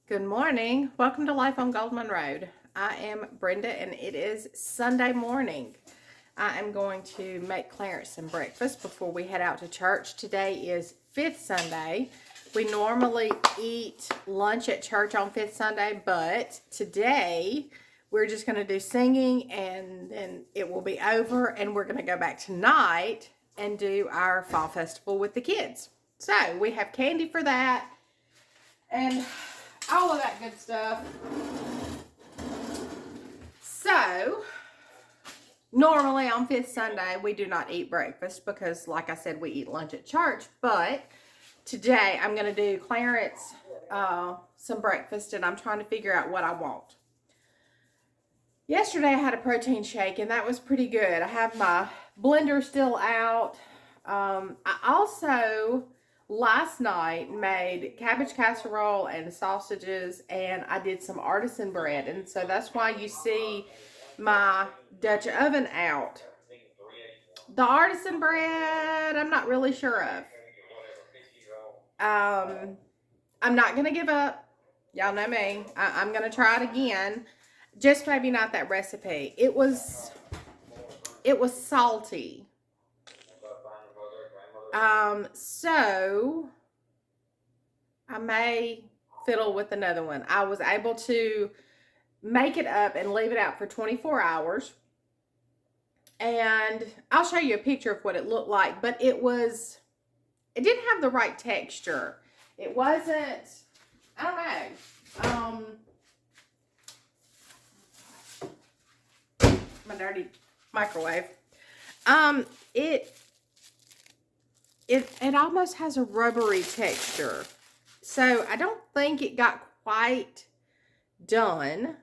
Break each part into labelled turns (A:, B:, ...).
A: Good morning. Welcome to Life on Goldman Road. I am Brenda and it is Sunday morning. I am going to make Clarence some breakfast before we head out to church. Today is Fifth Sunday. We normally eat lunch at church on Fifth Sunday, but today we're just going to do singing and then it will be over, and we're going to go back tonight and do our fall festival with the kids. So we have candy for that and all of that good stuff. So normally on Fifth Sunday we do not eat breakfast because, like I said, we eat lunch at church. But today I'm going to do Clarence some breakfast, and I'm trying to figure out what I want. Yesterday I had a protein shake and that was pretty good. I have my blender still out. I also last night made cabbage casserole and sausages, and I did some artisan bread, and so that's why you see my Dutch oven out. The artisan bread I'm not really sure of. I'm not gonna give up. Y'all know me. I'm gonna try it again, just maybe not that recipe. It was salty. So I may fiddle with another one. I was able to make it up and leave it out for 24 hours. And I'll show you a picture of what it looked like, but it didn't have the right texture. It wasn't, I don't know. My dirty microwave. It almost has a rubbery texture. So I don't think it got quite done.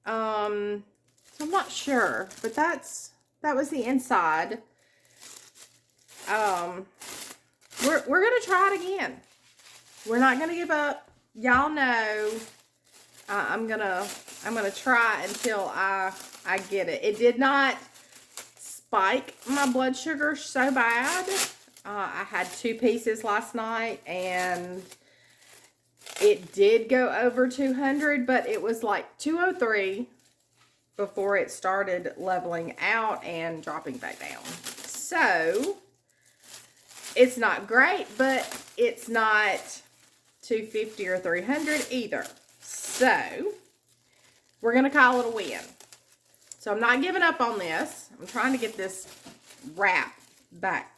A: So I'm not sure, but that was the inside. We're gonna try it again. We're not gonna give up. Y'all know I'm gonna try until I get it. It did not spike my blood sugar so bad. I had 2 pieces last night and it did go over 200, but it was like 203 before it started leveling out and dropping back down. So it's not great, but it's not 250 or 300 either. So we're gonna call it a win. So I'm not giving up on this. I'm trying to get this wrap back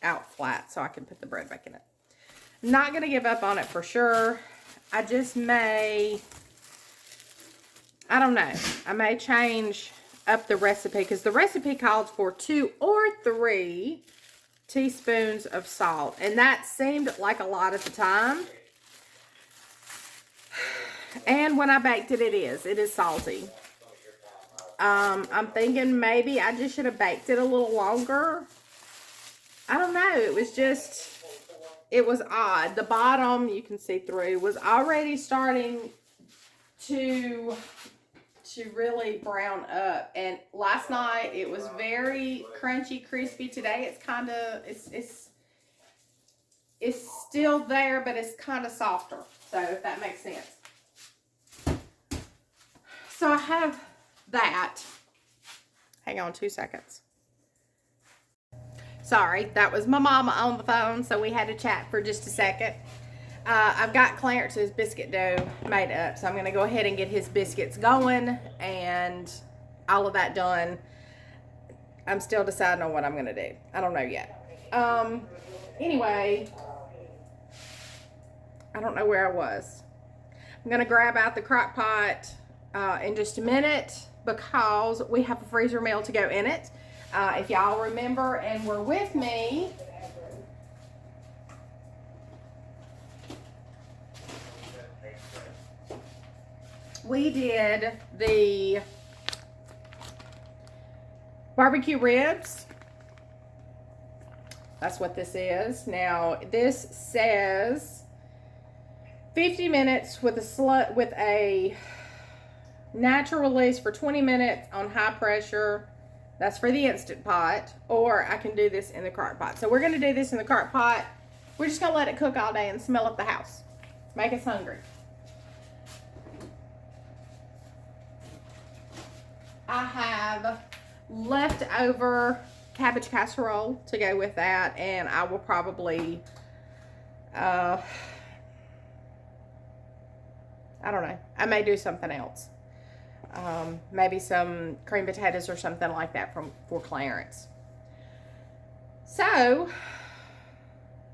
A: out flat so I can put the bread back in it. I'm not going to give up on it for sure. I just may, I don't know. I may change up the recipe because the recipe called for 2 or 3 teaspoons of salt. And that seemed like a lot at the time. And when I baked it, it is salty. I'm thinking maybe I just should have baked it a little longer. I don't know. It was odd. The bottom, you can see through, was already starting to really brown up. And last night it was very crunchy, crispy. Today it's still there, but it's kind of softer. So if that makes sense. So I have that. Hang on 2 seconds. Sorry, that was my mama on the phone, so we had to chat for just a second. I've got Clarence's biscuit dough made up, so I'm going to go ahead and get his biscuits going and all of that done. I'm still deciding on what I'm going to do. I don't know yet. Anyway, I don't know where I was. I'm going to grab out the crock pot in just a minute, because we have a freezer meal to go in it. If y'all remember and were with me, we did the barbecue ribs. That's what this is. Now, this says 50 minutes with a natural release for 20 minutes on high pressure. That's for the Instant Pot, or I can do this in the crock pot. So we're going to do this in the crock pot. We're just going to let it cook all day and smell up the house. Make us hungry. I have leftover cabbage casserole to go with that, and I will probably, I don't know, I may do something else. Maybe some cream potatoes or something like that for Clarence. So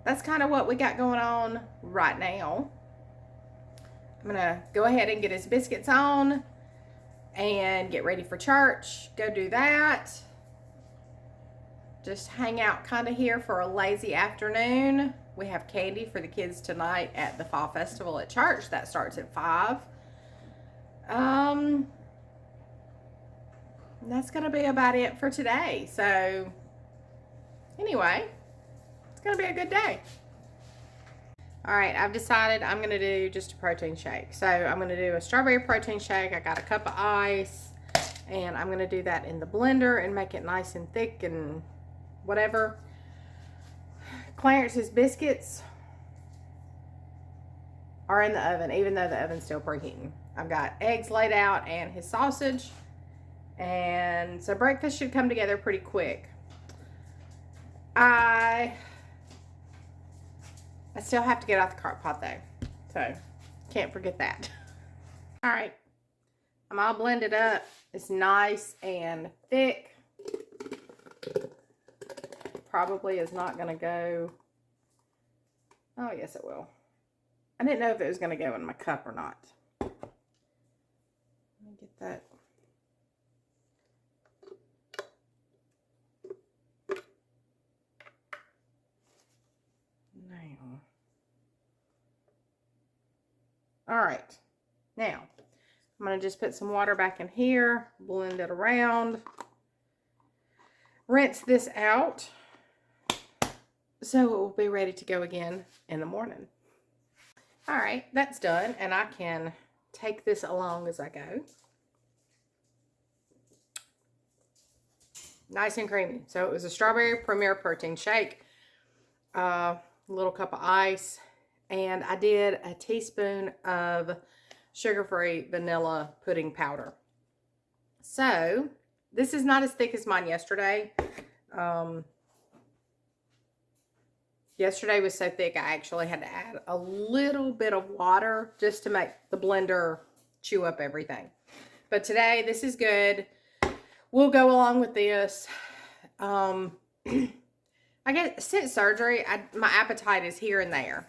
A: that's kind of what we got going on right now. I'm gonna go ahead and get his biscuits on and get ready for church. Go do that. Just hang out kind of here for a lazy afternoon. We have candy for the kids tonight at the Fall Festival at church. That starts at 5. That's gonna be about it for today. So anyway, it's gonna be a good day. All right, I've decided I'm gonna do just a protein shake. So I'm gonna do a strawberry protein shake. I got a cup of ice, and I'm gonna do that in the blender and make it nice and thick and whatever. Clarence's biscuits are in the oven, even though the oven's still preheating. I've got eggs laid out and his sausage, and so breakfast should come together pretty quick. I still have to get out the crock pot though, so can't forget that. All right, I'm all blended up. It's nice and thick. Probably is not gonna go. Oh yes, it will. I didn't know if it was gonna go in my cup or not. Let me get that. Now. All right. Now, I'm going to just put some water back in here, blend it around, rinse this out so it will be ready to go again in the morning. All right, that's done, and I can take this along as I go. Nice and creamy. So it was a strawberry premier protein shake, a little cup of ice, and I did a teaspoon of sugar-free vanilla pudding powder. So this is not as thick as mine yesterday. Yesterday was so thick I actually had to add a little bit of water just to make the blender chew up everything. But today this is good. We'll go along with this. I guess since surgery, my appetite is here and there.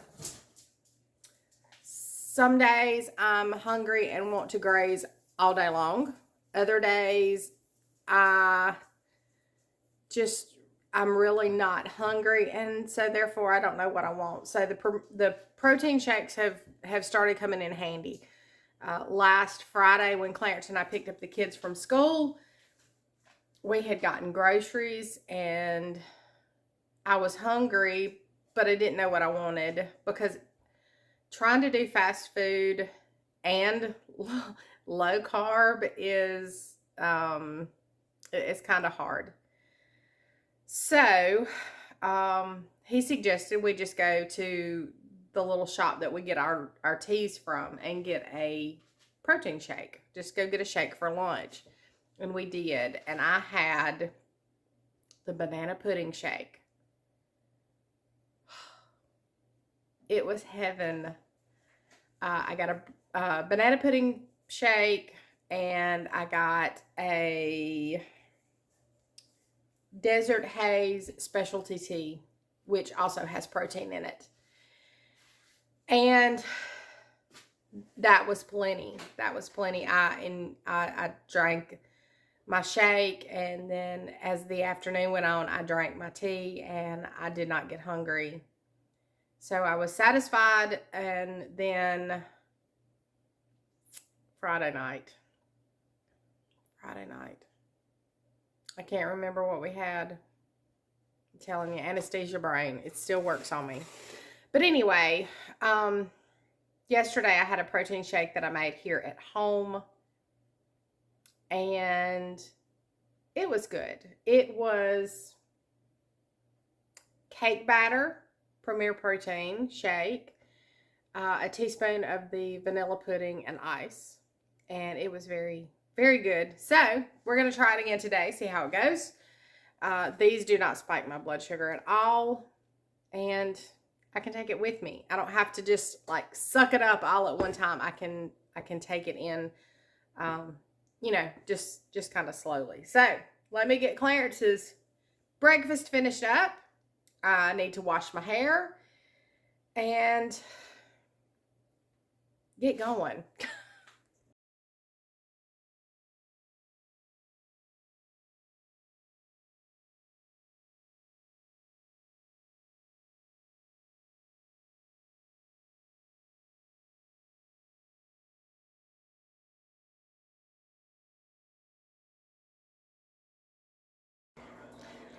A: Some days I'm hungry and want to graze all day long. Other days I'm really not hungry, and so therefore I don't know what I want. So the protein shakes have started coming in handy. Last Friday when Clarence and I picked up the kids from school, we had gotten groceries and I was hungry, but I didn't know what I wanted, because trying to do fast food and low carb is it's kind of hard. So he suggested we just go to the little shop that we get our teas from and get a protein shake. Just go get a shake for lunch. And we did. And I had the banana pudding shake. It was heaven. I got a banana pudding shake, and I got a Desert Haze specialty tea, which also has protein in it. And that was plenty. That was plenty. I drank my shake, and then as the afternoon went on, I drank my tea, and I did not get hungry. So I was satisfied. And then Friday night, I can't remember what we had. I'm telling you, anesthesia brain, it still works on me. But anyway, yesterday I had a protein shake that I made here at home, and it was good. It was cake batter, Premier Protein shake, a teaspoon of the vanilla pudding and ice, and it was very, Very good. So we're going to try it again today, see how it goes. These do not spike my blood sugar at all. And I can take it with me. I don't have to just like suck it up all at one time. I can take it in, you know, just kind of slowly. So let me get Clarence's breakfast finished up. I need to wash my hair and get going.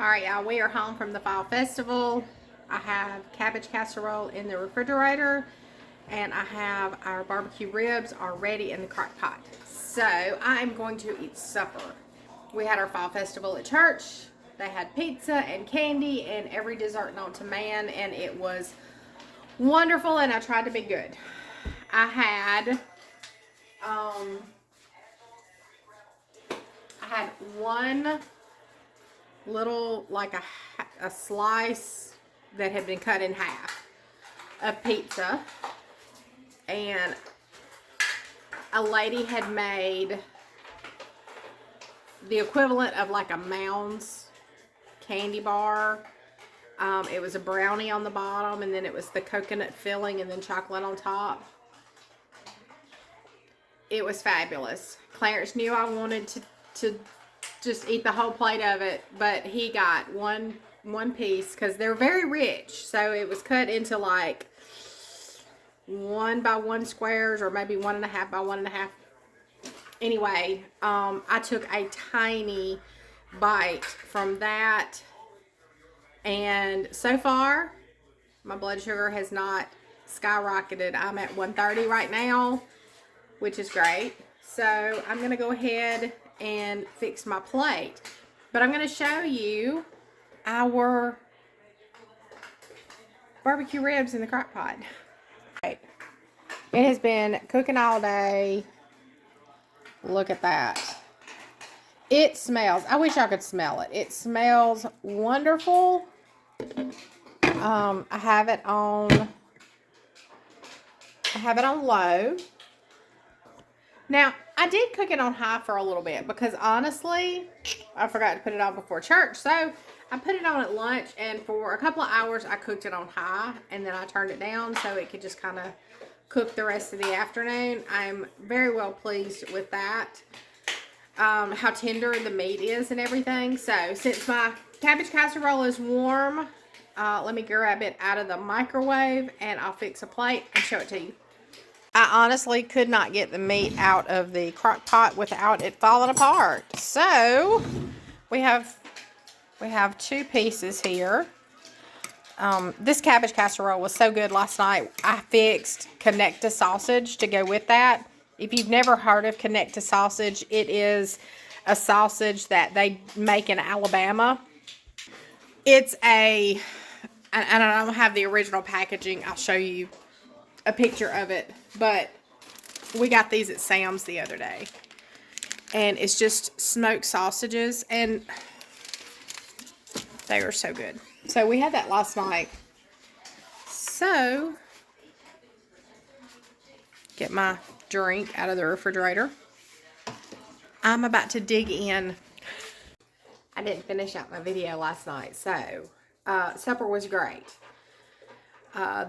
A: All right, y'all, we are home from the fall festival. I have cabbage casserole in the refrigerator, and I have our barbecue ribs already in the crock pot. So I am going to eat supper. We had our fall festival at church. They had pizza and candy and every dessert known to man, and it was wonderful, and I tried to be good. I had one little, like a slice that had been cut in half of pizza, and a lady had made the equivalent of like a Mounds candy bar. It was a brownie on the bottom, and then it was the coconut filling and then chocolate on top. It was fabulous. Clarence knew I wanted to just eat the whole plate of it, but he got one piece because they're very rich. So it was cut into like 1 by 1 squares, or maybe 1.5 by 1.5. Anyway, I took a tiny bite from that, and so far my blood sugar has not skyrocketed. I'm at 130 right now, which is great. So I'm going to go ahead and fix my plate. But I'm going to show you our barbecue ribs in the crock pot. Right. It has been cooking all day. Look at that. It smells. I wish I could smell it. It smells wonderful. I have it on low. Now, I did cook it on high for a little bit because honestly, I forgot to put it on before church. So I put it on at lunch, and for a couple of hours I cooked it on high, and then I turned it down so it could just kind of cook the rest of the afternoon. I'm very well pleased with that. How tender the meat is and everything. So since my cabbage casserole is warm, let me grab it out of the microwave and I'll fix a plate and show it to you. I honestly could not get the meat out of the crock pot without it falling apart. So we have 2 pieces here. This cabbage casserole was so good last night. I fixed connecta sausage to go with that. If you've never heard of connecta sausage, it is a sausage that they make in Alabama. It's and I don't have the original packaging. I'll show you a picture of it, but we got these at Sam's the other day, and it's just smoked sausages, and they are so good. So we had that last night. So get my drink out of the refrigerator. I'm about to dig in. I didn't finish out my video last night, so supper was great.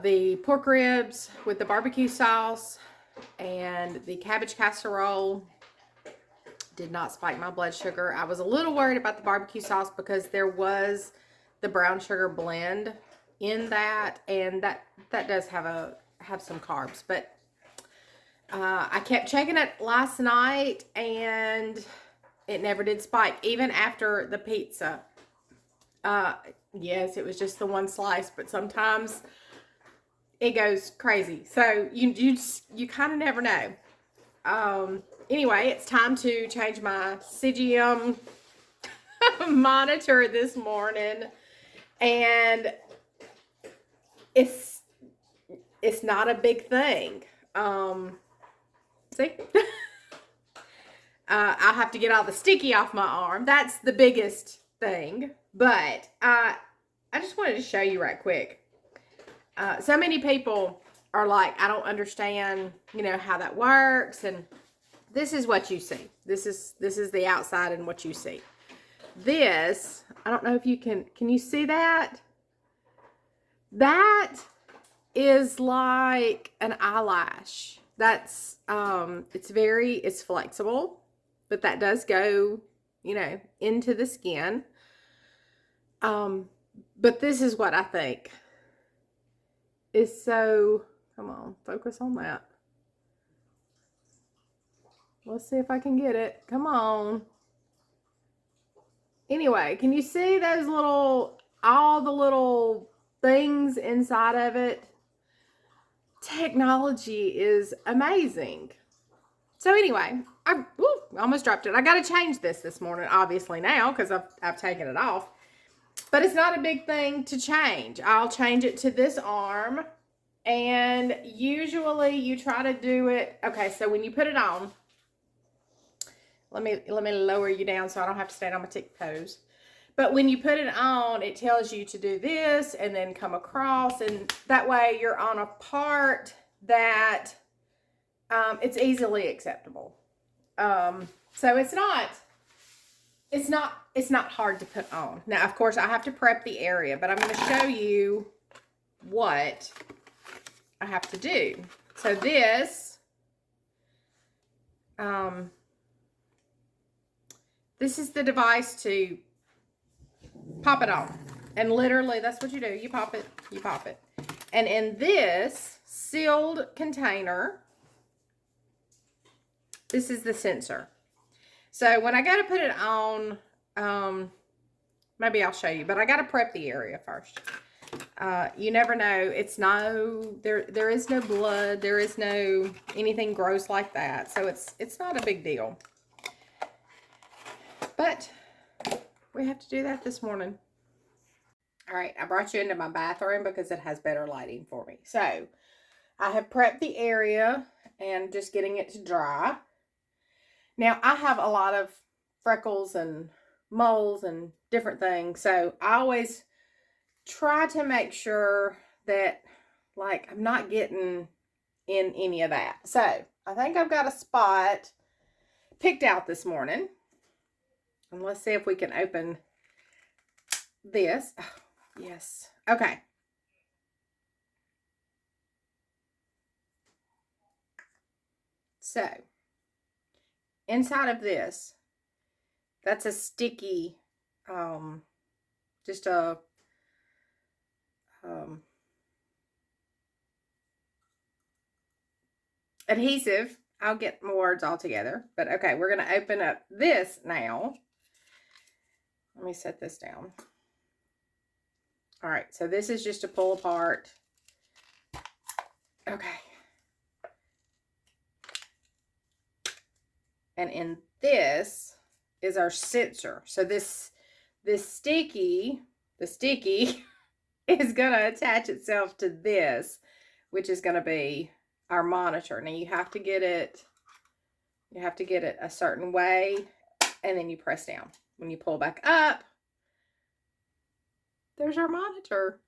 A: The pork ribs with the barbecue sauce and the cabbage casserole did not spike my blood sugar. I was a little worried about the barbecue sauce because there was the brown sugar blend in that, and that does have some carbs. But I kept checking it last night, and it never did spike, even after the pizza. Yes, it was just the one slice, but sometimes it goes crazy. So you kind of never know. Anyway, it's time to change my CGM monitor this morning, and it's not a big thing. See? I'll have to get all the sticky off my arm. That's the biggest thing. But I just wanted to show you right quick. So many people are like, I don't understand, how that works. And this is what you see. This is the outside and what you see. This, I don't know if you can you see that? That is like an eyelash. That's, it's flexible, but that does go, into the skin. But this is what I think is so, come on, focus on that. Let's see if I can get it. Come on. Anyway, can you see those all the little things inside of it? Technology is amazing. So anyway, I almost dropped it. I got to change this morning, obviously now, because I've taken it off. But it's not a big thing to change. I'll change it to this arm. And usually you try to do it. Okay, so when you put it on, let me lower you down so I don't have to stand on my tick toes. But when you put it on, it tells you to do this and then come across. And that way you're on a part that it's easily acceptable. So it's not hard to put on. Now, of course, I have to prep the area, but I'm going to show you what I have to do. So this is the device to pop it on. And literally, that's what you do. You pop it, you pop it. And in this sealed container, this is the sensor. So when I go to put it on, maybe I'll show you, but I got to prep the area first. You never know. There is no blood. There is no anything gross like that. So it's not a big deal. But we have to do that this morning. All right, I brought you into my bathroom because it has better lighting for me. So I have prepped the area and just getting it to dry. Now I have a lot of freckles and moles and different things. So I always try to make sure that I'm not getting in any of that. So I think I've got a spot picked out this morning. And let's see if we can open this. Oh, yes. Okay. So, inside of this, that's a sticky, just a, adhesive. I'll get more words all together. But okay, we're going to open up this now. Let me set this down. All right, so this is just to pull apart. Okay. And in this is our sensor. So the sticky is going to attach itself to this, which is going to be our monitor. Now you have to get it a certain way, and then you press down. When you pull back up, there's our monitor.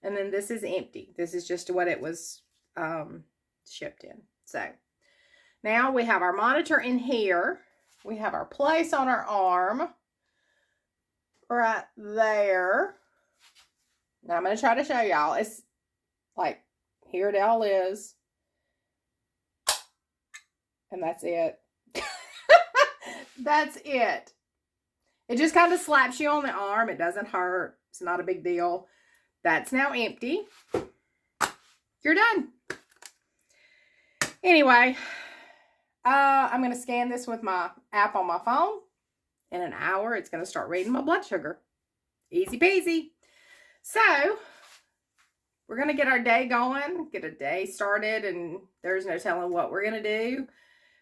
A: And then this is empty. This is just what it was shipped in. So now we have our monitor in here. We have our place on our arm right there. Now I'm going to try to show y'all. It's like, here it all is. And that's it. That's it. It just kind of slaps you on the arm. It doesn't hurt. It's not a big deal. That's now empty. You're done. Anyway, I'm going to scan this with my app on my phone. In an hour, it's going to start reading my blood sugar. Easy peasy. So, we're going to get our day going, get a day started, and there's no telling what we're going to do.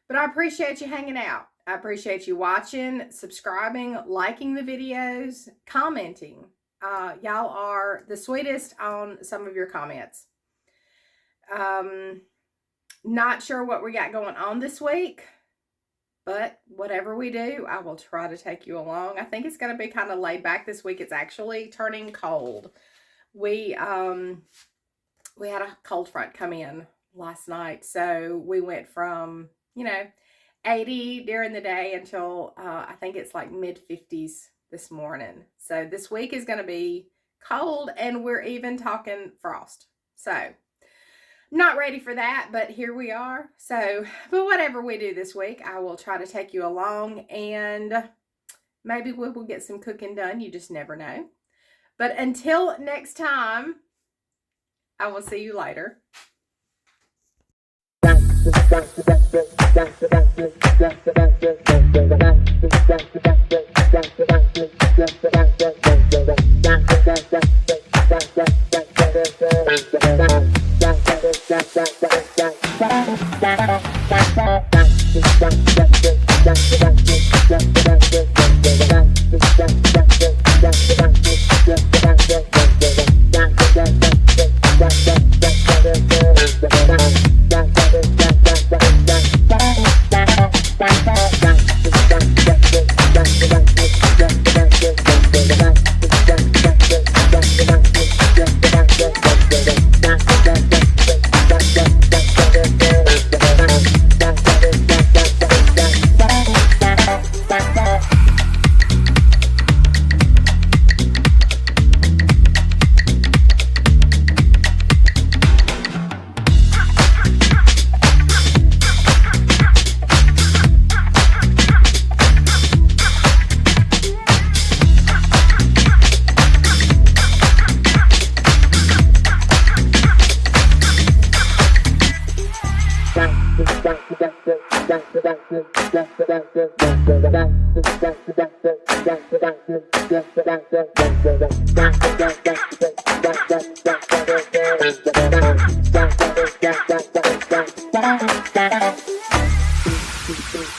A: But I appreciate you hanging out. I appreciate you watching, subscribing, liking the videos, commenting. Y'all are the sweetest on some of your comments. Not sure what we got going on this week, But whatever we do, I will try to take you along. I think it's going to be kind of laid back this week. It's actually turning cold. We had a cold front come in last night. So we went from, 80 during the day until I think it's like mid 50s this morning. So this week is going to be cold, and we're even talking frost. So not ready for that, but here we are. So, but whatever we do this week, I will try to take you along, and maybe we will get some cooking done. You just never know. But until next time, I will see you later.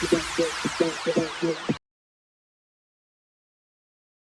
B: Thank you.